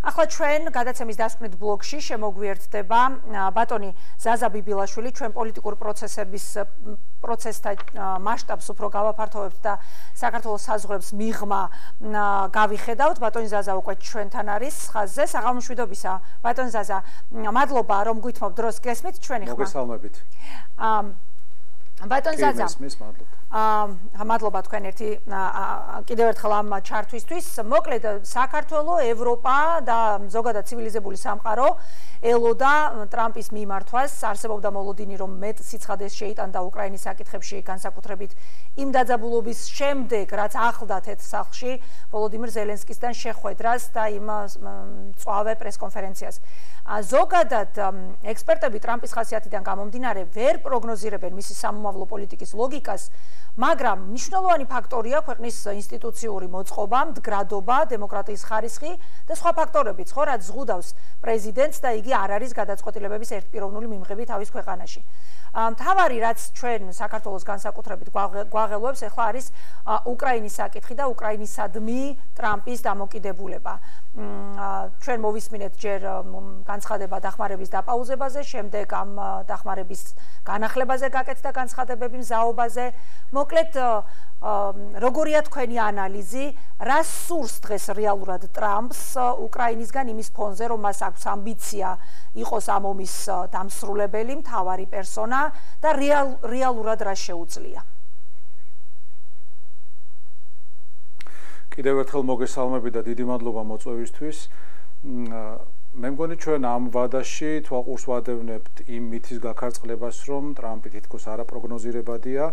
ახლა ჩვენ გადაცემის დასკვნით ბლოგში შემოგვიერთდება ბატონი ზაზა ბიბილაშვილი, ჩვენ პოლიტიკურ პროცესთა მასშტაბს უფრო გავაფართოვებთ და საქართველოს საზღვრებს მიღმა გავიხედავთ. ბატონი ზაზა უკვე ჩვენთან არის ხაზზე. საღამო მშვიდობისა. ბატონი ზაზა, მადლობა რომ გვითმობ დროს გესმით ჩვენი ხმა. მოგესალმებით. ბატონ ზაზა. მადლობა თქვენ ერთი კიდევ ერთხელ ამ ჩართვისთვის. მოკლედ საქართველო, ევროპა და ზოგადად ცივილიზებული სამყარო ელოდა ტრამპის მიმართვას, არსებობდა მოლოდინი რომ მეტ სიცხადეს შეიტანდა უკრაინის საკითხებში, განსაკუთრებით იმ დაძაბულობის შემდეგ, რაც ახლდა თეთრ სახლში ვოლოდიმირ ზელენსკისთან შეხვედრას და იმ წვავე პრესკონფერენციას. ზოგადად ექსპერტები ტრამპის ხასიათიდან გამომდინარე ვერ პროგნოზირებენ მისი სამომავლო პოლიტიკის ლოგიკას, მაგრამ მნიშვნელოვანი ფაქტორია ქვეყნის ინსტიტუციური მოწყობა, მდგრადობა, დემოკრატიის ხარისხი და სხვა ფაქტორებიც, ხო, რაც ზღუდავს პრეზიდენტს და იგი არ არის გადაწყვეტილებების ერთპიროვნული მიმღები თავის ქვეყანაში. მთავარი რაც ჩვენ საქართველოს განსაკუთრებით გვაღელვებს ახლა არის უკრაინის საკითხი და უკრაინისადმი ტრამპის დამოკიდებულება. ჩვენ მოვისმინეთ ჯერ განცხადება დახმარების დაპაუზებაზე, შემდეგ ამ დახმარების განახლებაზე გაკეთდა განცხადებები მზაობაზე. მოკლედ როგორია თქვენი ანალიზი, რა სურს დღეს რეალურად ტრამპს უკრაინისგან იმის ფონზე, რომ მას აქვს ამბიცია იყოს ამ ომის დამსრულებელი, მთავარი პერსონა და რეალურად რა შეუძლია? კიდევ ერთხელ მოგესალმები და დიდი მადლობა მოწვევისთვის. მე მგონი ჩვენ ამ ვადაში თვალყურს ვადევნებთ იმ მითის გაქარწყლებას, რომ ტრამპი თითქოს არაპროგნოზირებადია.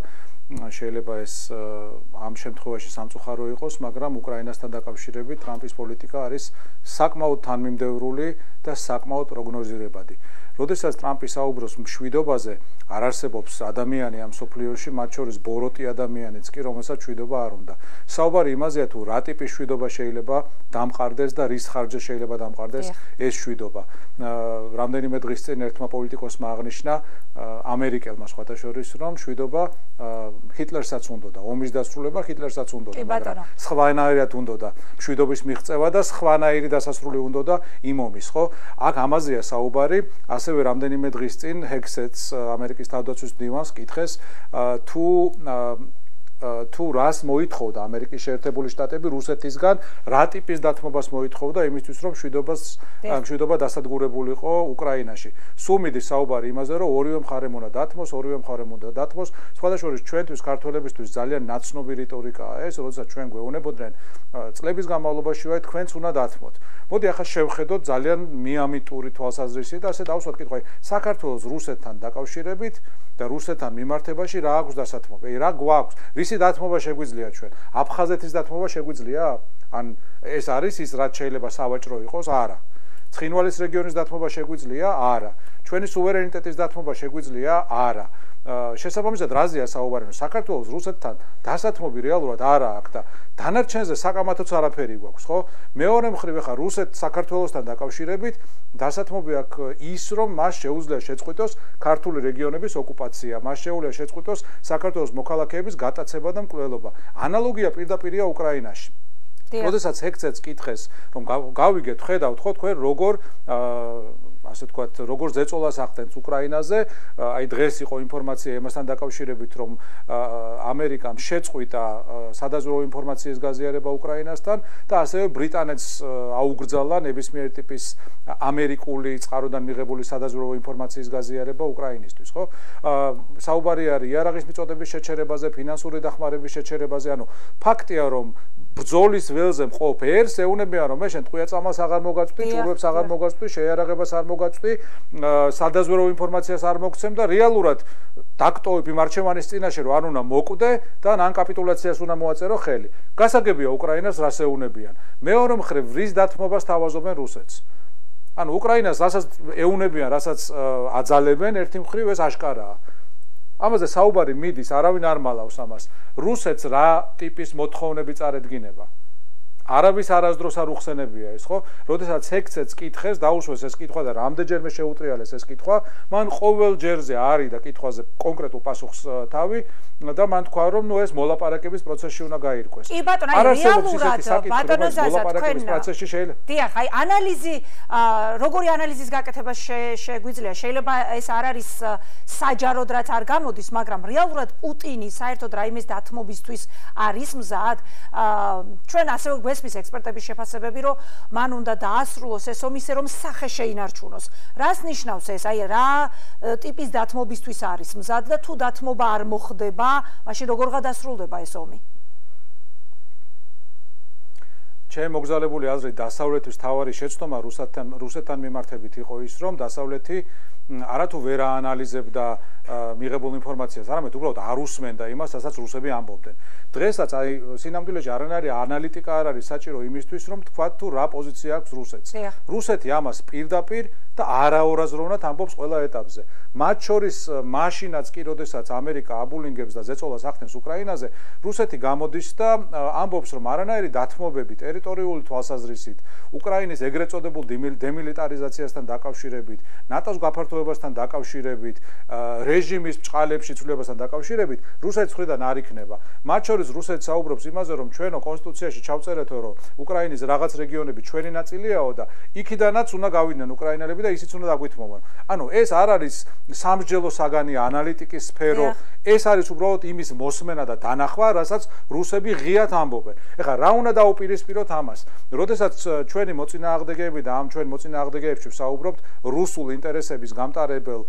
შეიძლება ეს ამ შემთხვევაში სამწუხარო იყოს, მაგრამ უკრაინასთან დაკავშირებით ტრამპის პოლიტიკა არის საკმაოდ თანმიმდევრული და საკმაოდ პროგნოზირებადი. როდესაც ტრამპი საუბრობს მშვიდობაზე, არ არსებობს ადამიანი ამ სოფლიოში, მათ შორის ბოროტი ადამიანიც კი, რომელსაც მშვიდობა არ უნდა. საუბარი იმაზეა, თუ რა ტიპის მშვიდობა შეიძლება დამყარდეს და რის ხარჯზე შეიძლება დამყარდეს ეს მშვიდობა. რამდენიმე დღის წინ ერთმა პოლიტიკოსმა აღნიშნა, ამერიკელმა სხვათა შორის, რომ მშვიდობა ჰიტლერსაც უნდოდა, ომის დასრულება ჰიტლერსაც უნდოდა, მაგრამ სხვანაირად უნდოდა მშვიდობის მიღწევა და სხვანაირი დასასრული უნდოდა იმ ომის, ხო? აქ ამაზეა საუბარი. ასევე რამდენიმე დღის წინ ჰექსეტს ამერიკის თავდაცვის დივანს კითხეს თუ რას მოითხოვდა ამერიკის შეერთებული შტატები რუსეთისგან, რა ტიპის დათმობას მოითხოვდა იმისთვის, რომ მშვიდობა დასადგურებულიყო უკრაინაში. სულ მიდის საუბარი იმაზე, რომ ორივე მხარემ უნდა დათმოს, სხვათა შორის ჩვენთვის ქართველებისთვის ძალიან ნაცნობი რიტორიკაა ეს, როდესაც ჩვენ გვეუბნებოდნენ წლების განმავლობაში ვაი თქვენც უნდა დათმოთ. მოდი ახლა შევხედოთ ძალიან მიამიტური თვალსაზრისით და ასე დავსვათ კითხვა, საქართველოს რუსეთთან დაკავშირებით და რუსეთთან მიმართებაში რა აქვს დასათმობა, რა გვაქვს, რისი დათმობა შეგვიძლია ჩვენ? აფხაზეთის დათმობა შეგვიძლია? ან ეს არის ის, რაც შეიძლება სავაჭრო იყოს? არა. ცხინვალის რეგიონის დათმობა შეგვიძლია? არა. ჩვენი სუვერენიტეტის დათმობა შეგვიძლია? არა. შესაბამისად რაზეა საუბარი, რომ საქართველოს რუსეთთან დასათმობი რეალურად არა აქვს და დანარჩენზე საკამათოც არაფერი გვაქვს, ხო? მეორე მხრივ ახლა რუსეთს საქართველოსთან დაკავშირებით დასათმობი აქვს ის, რომ მას შეუძლია შეწყვიტოს ქართული რეგიონების ოკუპაცია, მას შეუძლია შეწყვიტოს საქართველოს მოქალაქეების გატაცება და მკვლელობა. ანალოგია პირდაპირია უკრაინაში. როდესაც ჰექსეტს კითხეს, რომ გავიგეთ, ხედავთ ხო თქვენ როგორ ასე თქვათ, როგორ ზეწოლას ახდენს უკრაინაზე, აი დღეს იყო ინფორმაცია იმასთან დაკავშირებით, რომ ამერიკამ შეწყვიტა სადაზვერვო ინფორმაციის გაზიარება უკრაინასთან და ასევე ბრიტანეთს აუგრძალა ნებისმიერ ტიპის ამერიკული წყაროდან მიღებული სადაზვერვო ინფორმაციის გაზიარება უკრაინისთვის, ხო? საუბარი არის იარაღის მიწოდების შეჩერებაზე, ფინანსური დახმარების შეჩერებაზე, ანუ ფაქტია, რომ ბრძოლის ველზე მყოფ ერს ეუნებიან, რომ მე შენ ტყვია-წამალს აღარ მოგაწვდი, ჭურვებს აღარ მოგაწვდი, შეიარაღებას არ მოგაწვდი, სადაზვერვო ინფორმაციას არ მოგცემ და რეალურად დაქტოვებ იმ არჩევანის წინაშე, რომ არ უნდა მოკვდე და ან კაპიტულაციას უნდა მოაწერო ხელი. გასაგებია უკრაინას რას ეუნებიან. მეორე მხრივ რის დათმობას თავაზობენ რუსეთს. ანუ უკრაინას რასაც ეუნებიან, რასაც აძალებენ, ერთი მხრივ ეს აშკარაა. ამაზე საუბარი მიდის, არავინ არ მალავს ამას. რუსეთს რა ტიპის მოთხოვნები წარედგინება? არავის არასდროს არ უხსენებია ეს, ხო? როდესაც ექცეც კითხეს, დაუშვეს ეს კითხვა და რამდენჯერმე შეუტრიალეს ეს კითხვა, მან ყოველ ჯერზე არის და კითხვაზე კონკრეტულ პასუხს თავი და მან თქვა, რომ ნუ ეს მოლაპარაკების პროცესში უნდა გაირკვეს. კი ბატონო, აი რეალურად ბატონო ზაზა თქვენ პროცესში შეიძლება. დიახ, აი ანალიზი, როგორი ანალიზის გაკეთება შეგვიძლია? შეიძლება ეს არ არის საჯაროდ რაც არ გამოდის, მაგრამ რეალურად პუტინი საერთოდ რაიმეს დათმობისთვის არის მზად? ჩვენ ასევე გვესმის ექსპერტების შეფასებები, რომ მან უნდა დაასრულოს ეს ომი ისე, რომ სახე შეინარჩუნოს. რას ნიშნავს ეს? აი რა ტიპის დათმობისთვის არის მზად და თუ დათმობა არ მოხდება, მაშინ როგორ გადასრულდება ეს ომი? ჩემ მოგზალებული აზრით დასავლეთის თავარი შეცდომა რუსეთთან მიმართებით იყო ის, რომ დასავლეთი არათუ ვერ აანალიზებდა მიღებულ ინფორმაციას, არამედ უბრალოდ არ უსმენდა იმას, რასაც რუსები ამბობდნენ. დღესაც აი სინამდვილეში არანაირი ანალიტიკა არ არის საჭირო იმისთვის, რომ თქვათ თუ რა პოზიცია აქვს რუსეთს. რუსეთი ამას პირდაპირ და არაორაზროვნად ამბობს ყველა ეტაპზე. მათ შორის მაშინაც კი, როდესაც ამერიკა აბულინგებს და ზეწოლას ახდენს უკრაინაზე, რუსეთი გამოდის და ამბობს, რომ არანაირი დათმობები ტერიტორიული თვალსაზრისით, უკრაინის ეგრეთ წოდებულ დემილიტარიზაციასთან დაკავშირებით, ნატოს გაფართოებასთან დაკავშირებით, რეჟიმის ბჭყალებში ცვლილებასთან დაკავშირებით, რუსეთის მხრიდან არ იქნება. მათ შორის რუსეთი საუბრობს იმაზე, რომ ჩვენო კონსტიტუციაში ჩავწერეთო, რომ უკრაინის რაღაც რეგიონები ჩვენი ნაწილიაო და იქიდანაც უნდა გავიდნენ უკრაინელები და ისიც უნდა დაგვითმოვან. ანუ ეს არ არის სამსჯელო საგანი ანალიტიკის სფერო, ეს არის უბრალოდ იმის მოსმენა და დანახვა, რასაც რუსები ღიად ამბობენ. ეხლა რა უნდა დაუპირისპიროთ ამას? როდესაც ჩვენი მოწინააღმდეგეები და ამ ჩვენ მოწინააღმდეგეებში ვსაუბრობთ რუსულ ინტერესების გამტარებელ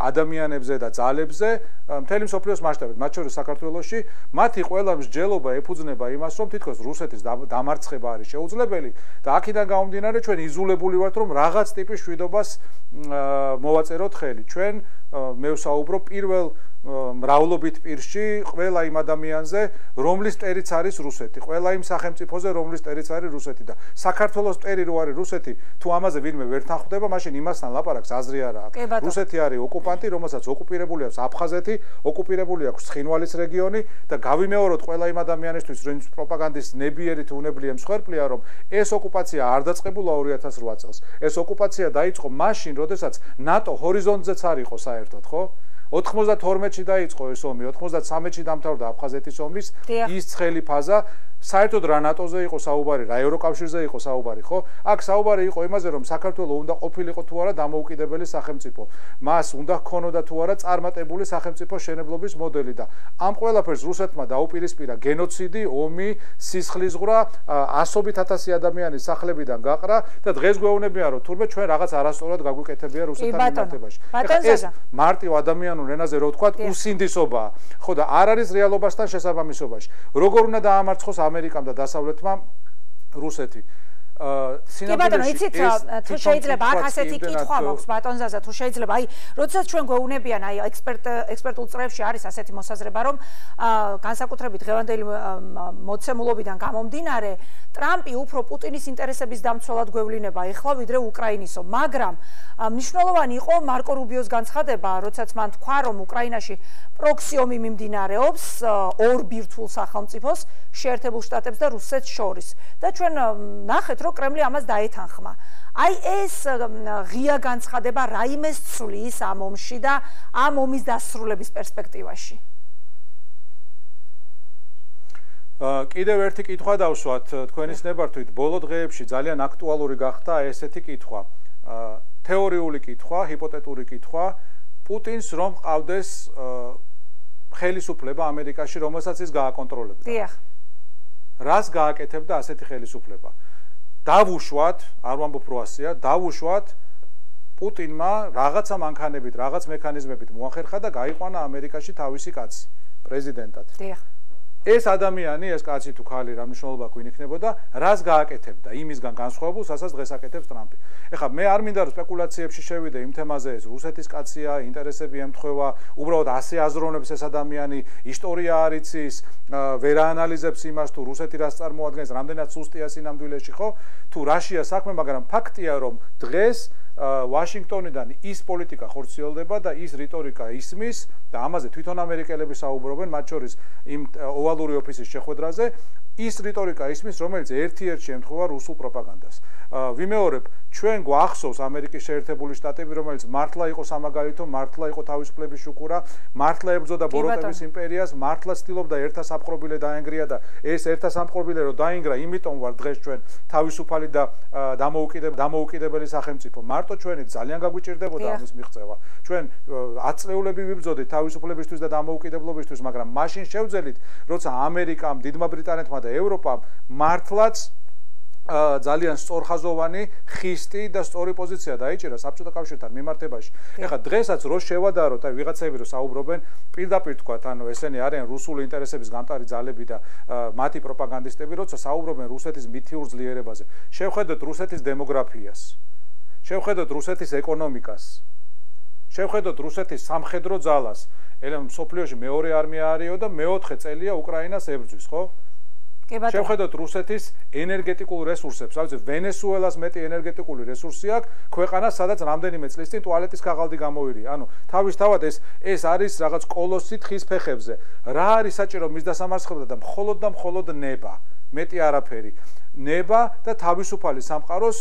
ადამიანებზე და ძალებზე, მთელი მსოფლიოს მასშტაბით, მათ შორის საქართველოში, მათი ყველა მსჯელობა ეფუძნება იმას, რომ თითქოს რუსეთის დამარცხება არის შეუძლებელი და აქედან გამომდინარე ჩვენ იზოლებული ვართ, რომ რაღაც ტიპის მშვიდობას მოვაწეროთ ხელი. ჩვენ მე ვსაუბრობ პირველ მრავლობით პირში ყველა იმ ადამიანზე, რომლის ტერიც არის რუსეთი, ყველა იმ სახელმწიფოზე, რომლის ტერიც არის რუსეთი და საქართველოს ტერი რო არის რუსეთი, თუ ამაზე ვინმე ვერ თანხდება, მაშინ იმასთან ლაპარაკს აზრი არ აქვს. რუსეთი არის ოკუპანტი, რომელსაც ოკუპირებული აქვს აფხაზეთი, ოკუპირებული აქვს ცხინვალის რეგიონი და გავიმეოროთ ყველა იმ ადამიანისთვის, რომლის პროპაგანდის ნებიერი თუ უნებლიე მსხვერპლია, რომ ეს ოკუპაცია არ დაწყებულა 2008 წელს. ეს ოკუპაცია დაიწყო მაშინ, როდესაც ნატო ჰორიზონტზეც არ იყო საერთოდ, ხო? 92-ში დაიწყო ეს ომი, 93-ში დამთავრდა აფხაზეთის ომის ის ცხელი ფაზა. საერთოდ რა ნატოზე იყო საუბარი, რა ევროკავშირზე იყო საუბარი, ხო? აქ საუბარი იყო იმაზე, რომ საქართველო უნდა ყოფილიყო თუ არა დამოუკიდებელი სახელმწიფო. მას უნდა ჰქონოდა თუ არა წარმატებული სახელმწიფო შენებლობის მოდელი და ამ ყველაფერს რუსეთმა დაუპირისპირა გენოციდი, ომი, სისხლისღვრა, ასობით ათასი ადამიანის სახლებიდან გაყრა და დღეს გვეუბნებიან, რომ თურმე ჩვენ რაღაც არასწორად გაგვიკეთებია რუსეთთან მიმართებაში. ეს მარტივ ადამიანურ ენაზე რო ვთქვათ, უსინდისობაა. ხო და არ არის რეალობასთან შესაბამისობაში. როგორ უნდა დაამარცხოს ამერიკამ და დასავლეთმა რუსეთი? კი ბატონო, იცით, თუ შეიძლება აქ ასეთი კითხვა მაქვს ბატონ ზაზა, თუ შეიძლება, აი, როდესაც ჩვენ გვეუბნებიან, აი, ექსპერტულ წრეებში არის ასეთი მოსაზრება, რომ განსაკუთრებით დღევანდელი მოცემულობიდან გამომდინარე, ტრამპი უფრო პუტინის ინტერესების დამცველად გვევლინება ეხლა ვიდრე უკრაინისო, მაგრამ მნიშვნელოვანი იყო მარკო რუბიოს განცხადება, როდესაც მან თქვა, რომ უკრაინაში პროქსი ომი მიმდინარეობს ორ ბირთვულ სახელმწიფოს, შეერთებულ შტატებს და რუსეთს შორის. და ჩვენ ნახეთ, რომ კრემლი ამას დაეთანხმა. აი ეს ღია განცხადება რაიმეს ცვლის ამ ომში და ამ ომის დასრულების პერსპექტივაში. კიდევ ერთი კითხვა დავსვათ თქვენის ნებართვით. ბოლო დღეებში ძალიან აქტუალური გახდა ესეთი კითხვა. თეორიული კითხვა, ჰიპოთეტური კითხვა, პუტინს რომ ყავდეს ხელისუფლება ამერიკაში, რომელსაც ის გააკონტროლებდა. დიახ. რას გააკეთებდა ასეთი ხელისუფლება? დავუშვათ, არ ვამბობ რო ასეა, დავუშვათ პუტინმა რაღაცა მანქანებით, რაღაც მექანიზმებით მოახერხა და გაიყვანა ამერიკაში თავისი კაცი, პრეზიდენტად. დიახ. ეს ადამიანი, ეს კაცი თუ ხალი რა მნიშვნელობა გვინიქნებოდა, რას გააკეთებდა იმისგან განსხვავებულს, რასაც დღეს აკეთებს ტრამპი. ეხლა მე არ მინდა რომ სპეკულაციებში შევიდე იმ თემაზე, ეს რუსეთის კაცია, ინტერესები ემთხვევა, უბრალოდ ასე აზროვნებს ეს ადამიანი, ისტორია არ იცის, ვერ აანალიზებს იმას თუ რუსეთი რას წარმოადგენს, რამდენად სუსტია სინამდვილეში, ხო? თუ რაშია საქმე, მაგრამ ფაქტია რომ დღეს ვაშინგტონიდან ის პოლიტიკა ხორციელდება და ის რიტორიკა ისმის და ამაზე თვითონ ამერიკელები საუბრობენ, მათ შორის იმ ოვალური ოფისის შეხვედრაზე, ის რიტორიკა ისმის, რომელიც ერთ-ერთი ემთხვევა რუსულ პროპაგანდას. ვიმეორებ, ჩვენ გვახსოვს ამერიკის შეერთებული შტატები, რომელიც მართლა იყო სამაგალითო, მართლა იყო თავისუფლების შუქურა, მართლა ებრძოდა ბოროტების იმპერიას, მართლა ცდილობდა ერთასამყრობილე დაენგრია და ეს ერთასამყრობილე რო დაინგრა, იმიტომ ვარ დღეს ჩვენ თავისუფალი და დამოუკიდებელი სახელმწიფო. მარტო ჩვენი ძალიან გაგვიჭირდებოდა ამის მიღწევა. ჩვენ 10 წლეულები ვიბრძოდით თავისუფლებისთვის და დამოუკიდებლობისთვის, მაგრამ მაშინ შევძელით, როცა ამერიკამ, დიდმა ბრიტანეთმა და ევროპამ მართლაც ძალიან სწორხაზოვანი, ხისტი და სწორი პოზიცია დაიჭირა საბჭოთა კავშირთან მიმართებაში. ეხლა დღესაც რო შევადაროთ, აი ვიღაცები რო საუბრობენ, პირდაპირ თქვათ, ანუ ესენი არიან რუსული ინტერესების გამტარი ძალები და მათი პროპაგანდისტები, როცა საუბრობენ რუსეთის მითიურ ძლიერებაზე. შევხედოთ რუსეთის დემოგრაფიას. შევხედოთ რუსეთის ეკონომიკას. შევხედოთ რუსეთის სამხედრო ძალას. მსოფლიოში მეორე არმია არისო და მეოთხე წელია უკრაინას ებრძვის, ხო? შევხედოთ რუსეთის ენერგეტიკულ რესურსებს, რა ვიცი, ვენესუელას მეტი ენერგეტიკული რესურსი აქვს, ქვეყანას, სადაც რამდენიმე წლის წინ ტუალეტის ქაღალდი გამოირია. ანუ თავისთავად ეს არის რაღაც კოლოსი თხის ფეხებზე. რა არის საჭირო მის დასამარცხებლად და მხოლოდ ნება, მეტი არაფერი. ნება და თავისუფალი სამყაროს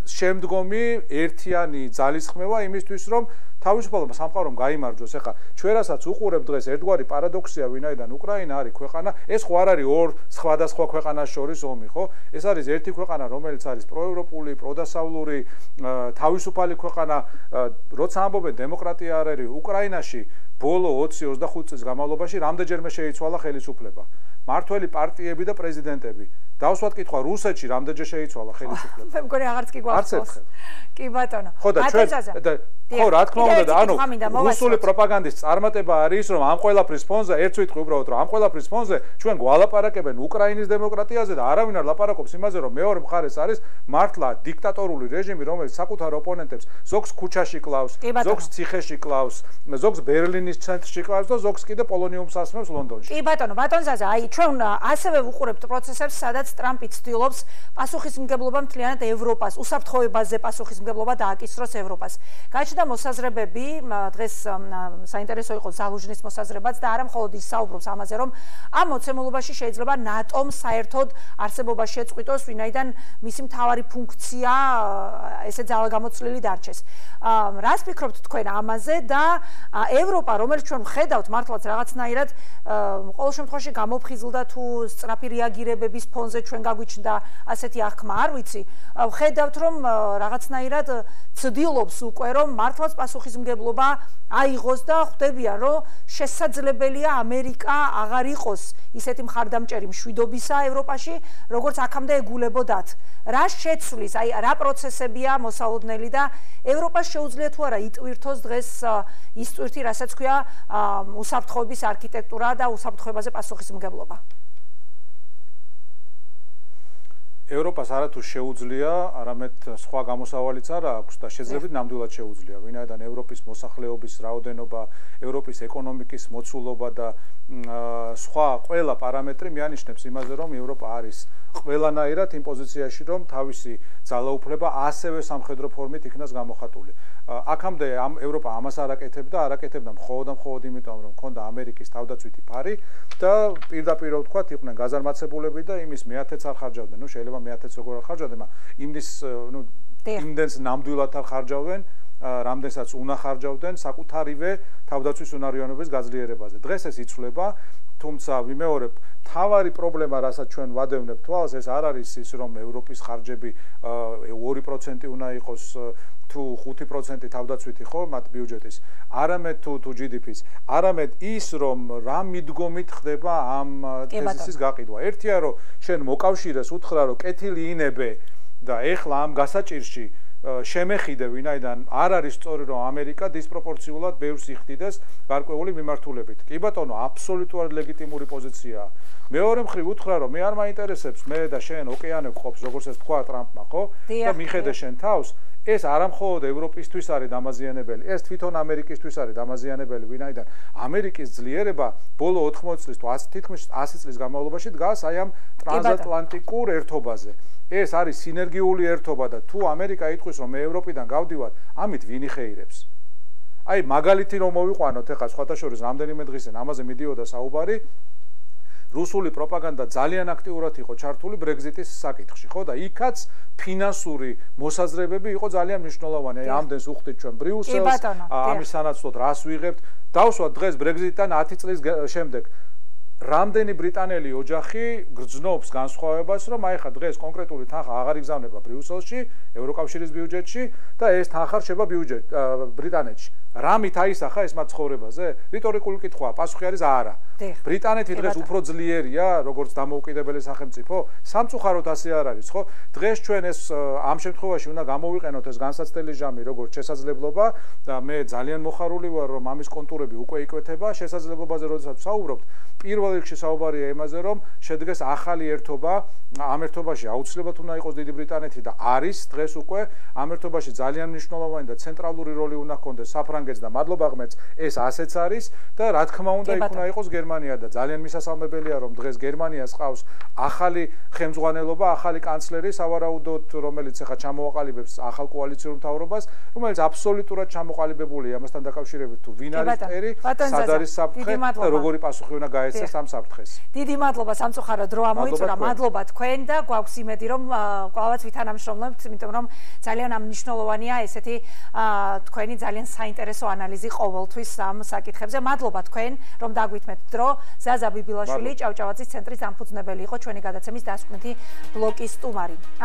შემდგომი ერთიანი ძალისხმევა იმისთვის, რომ თავისუფალმა სამყარომ გაიმარჯვოს. ეხლა ჩვენ რასაც უყურებთ დღეს ერთგვარი პარადოქსია, ვინაიდან უკრაინა არის ქვეყანა, ეს ხო არ არის ორ სხვადასხვა ქვეყანას შორის ომი, ხო? ეს არის ერთი ქვეყანა, რომელიც არის პროევროპული, პროდასავლური, თავისუფალი ქვეყანა. როცა ამბობენ დემოკრატია არ არის უკრაინაში, ბოლო 20-25 წლის განმავლობაში რამდენჯერმე შეიცვალა ხელისუფლება. მართველი პარტიები და პრეზიდენტები. დავსვათ კითხვა, რუსეთში რამდენჯერ შეიცვალა ხელისუფლება? მე მგონი აღარც კი გვახსოვს. კი ბატონო. ხო და ჩვენ ხო რა თქმა უნდა და ანუ რუსული პროპაგანდის წარმატება არის, რომ ამ ყველაფრის ფონზე ერთ ვიტყვი უბრალოდ, რომ ამ ყველაფრის ფონზე ჩვენ გვალაპარაკებენ უკრაინის დემოკრატიაზე და არავინ არ ლაპარაკობს იმაზე, რომ მეორე მხარეს არის მართლა დიქტატორული რეჟიმი, რომელიც საკუთარ ოპონენტებს ზოგს ქუჩაში კლავს, ზოგს ციხეში კლავს, ზოგს ბერლინის ცენტრში კლავს და ზოგს კიდე პოლონიუმს ასმევს ლონდონში. კი ბატონო, ბატონ ზაზა, აი ჩვენ ასევე ვუყურებთ პროცესებს, სადაც ტრამპი ცდილობს პასუხისმგებლობა მთლიანად ევროპას, უსაფრთხოებაზე პასუხისმგებლობა დააკისროს ევროპას. გაჩნდა მოსაზრებები, დღეს საინტერესო იყო ზალუჟნის მოსაზრებაც და არა მხოლოდ ის საუბრობს ამაზე, რომ ამ მოცემულობაში შეიძლება ნატომ საერთოდ არსებობა შეწყვიტოს, ვინაიდან მისი მთავარი ფუნქცია ესე ძალაგამოწლილი დარჩეს. რას ფიქრობთ თქვენ ამაზე და ევროპა, რომელიც ჩვენ ვხედავთ მართლაც რაღაცნაირად ყოველ შემთხვევაში გამოფხიზლდა თუ სწრაფი რეაგირებების ფონზე ჩვენ გაგვიჩნდა ასეთი აღქმა, არ ვიცი. ვხედავთ, რომ რაღაცნაირად ცდილობს უკვე, რომ მართლაც პასუხისმგებლობა აიღოს და ხვდებიან, რომ შესაძლებელია ამერიკა აღარ იყოს ისეთი მხარდამჭერი მშვიდობისა ევროპაში, როგორც აქამდე ეგულებოდათ. რა შეცვლის, აი რა პროცესებია მოსალოდნელი და ევროპას შეუძლია თუ არა იტვირთოს დღეს ის ტვირთი, რასაც ქვია უსაფრთხოების არქიტექტურა და უსაფრთხოებაზე პასუხისმგებლობა. ევროპას არათუ შეუძლია, არამედ სხვა გამოსავალიც არ აქვს და შეძლებით ნამდვილად შეუძლია, ვინაიდან ევროპის მოსახლეობის რაოდენობა, ევროპის ეკონომიკის მოცულობა და სხვა ყველა პარამეტრი მიანიშნებს იმაზე, რომ ევროპა არის ყველანაირად იმ პოზიციაში, რომ თავისი ძალაუფლება ასევე სამხედრო ფორმით იქნას გამოხატული. აქამდე ევროპა ამას არ აკეთებდა, არ აკეთებდა მხოლოდ იმიტომ, რომ ჰქონდა ამერიკის თავდაცვითი ფარი და პირდაპირ ვთქვათ, იყვნენ გაზარმაცებულები და იმის მეათეც არ ხარჯავდნენ. ნუ შეიძლება მეათეც როგორ არ ხარჯავდნენ, იმის იმდენს ნამდვილად არ ხარჯავდნენ, რამდენსაც უნდა ხარჯავდნენ საკუთარივე თავდაცვის უნარიანობის გაძლიერებაზე. დღეს ეს იცვლება, თუმცა ვიმეორებ, თავარი პრობლემა, რასაც ჩვენ ვადევნებთ თვალს, ეს არ არის ის, რომ ევროპის ხარჯები 2% უნდა იყოს თუ 5% თავდაცვითი ხო მათ ბიუჯეტის, არამედ თუ GDP-ს, არამედ ის, რომ რა მიდგომით ხდება ამ თეზისის გაყიდვა. ერთია, რომ შენ მოკავშირეს უთხრა, რომ კეთილი ინებე და ეხლა ამ გასაჭირში შემეხიდე, ვინაიდან არ არის სწორი, რომ ამერიკა დისპროპორციულად ბევრს იხდიდეს გარკვეული მიმართულებით. კი ბატონო, აბსოლუტურად ლეგიტიმური პოზიციაა. მეორე მხრივ უთხრა, რომ მე არ მაინტერესებს მე და შენ ოკეანე ვყოფს, როგორც ეს თქვა ტრამპმა, ხო? და მიხედე შენ თავს, ეს არა მხოლოდ ევროპისთვის არის დამაზიანებელი, ეს თვითონ ამერიკისთვის არის დამაზიანებელი, ვინაიდან ამერიკის ძლიერება ბოლო 80 წლის თუ თითქმის 100 წლის განმავლობაში დგას აი ამ ტრანსატლანტიკურ ერთობაზე. ეს არის სინერგიული ერთობა და თუ ამერიკა იტყვის, რომ მე ევროპიდან გავდივარ, ამით ვინ იხეირებს? აი მაგალითი რომ მოვიყვანოთ, ეხლა სხვათა შორის რამდენიმე დღისენ ამაზე მიდიოდა საუბარი, რუსული პროპაგანდა ძალიან აქტიურად იყო ჩართული Brexit-ის საკითხში, ხო და იქაც ფინანსური მოსაზრებები იყო ძალიან მნიშვნელოვანი. აი ამდენს უხდით ჩვენ ბრიუსელს, ამის სანაცვლოდ რას ვიღებთ. დავსვათ დღეს Brexit-დან 10 წლის შემდეგ რამდენი ბრიტანელი ოჯახი გრძნობს განსხვავებას, რომ აი ხა დღეს კონკრეტული თანხა აღარ იგზავნება ბრიუსელში, ევროკავშირის ბიუჯეტში და ეს თანხა რჩება ბრიტანეთში. რამით აისახა ეს მათ ცხოვრებაზე? რიტორიკული კითხვაა, პასუხი არის არა. ბრიტანეთი დღეს უფრო ძლიერია, როგორც დამოუკიდებელი სახელმწიფო? სამწუხაროდ ასე არ არის, ხო? დღეს ჩვენ ეს ამ შემთხვევაში უნდა გამოვიყენოთ ეს განსაცდელი ჟამი როგორც შესაძლებლობა და მე ძალიან მოხარული ვარ, რომ ამის კონტურები უკვე იკვეთება. შესაძლებლობაზე როდესაც ვსაუბრობთ, პირველ რიგში საუბარია იმაზე, რომ შედგეს ახალი ერთობა, ამ ერთობაში აუცილებლად უნდა იყოს დიდი ბრიტანეთი და არის დღეს უკვე ამ ერთობაში ძალიან მნიშვნელოვანი და ცენტრალური როლი უნდა ჰქონდეს საფრანგეთს და მადლობა ღმერთს, ეს ასეც არის და რა თქმა უნდა იქ უნდა იყოს გერმანია და ძალიან მისასალმებელია, რომ დღეს გერმანიას ყავს ახალი ხელმძღვანელობა, ახალი კანცლერი, სავარაუდოდ, რომელიც ახლა ჩამოაყალიბებს ახალ კოალიციურ მთავრობას, რომელიც აბსოლუტურად ჩამოყალიბებულია ამასთან დაკავშირებით თუ ვინ არის ტერი, სად არის საფრთხე და როგორი პასუხი უნდა გაეცეს ამ საფრთხეს. დიდი მადლობა სამწუხაროდ დრო ამოიწურა, მადლობა თქვენ და გვაქვს იმედი რომ კვლავაც ვითანამშრომლებთ, იმიტომ რომ ძალიან მნიშვნელოვანია ესეთი თქვენი ძალიან საინტერესო ანალიზი ყოველთვის ამ საკითხებზე. მადლობა თქვენ რომ დაგვითმეთ დრო. ზაზა ბიბილაშვილი ჭავჭავაძის ცენტრის დამფუძნებელი იყო ჩვენი გადაცემის დასკვნითი ბლოკის სტუმარი.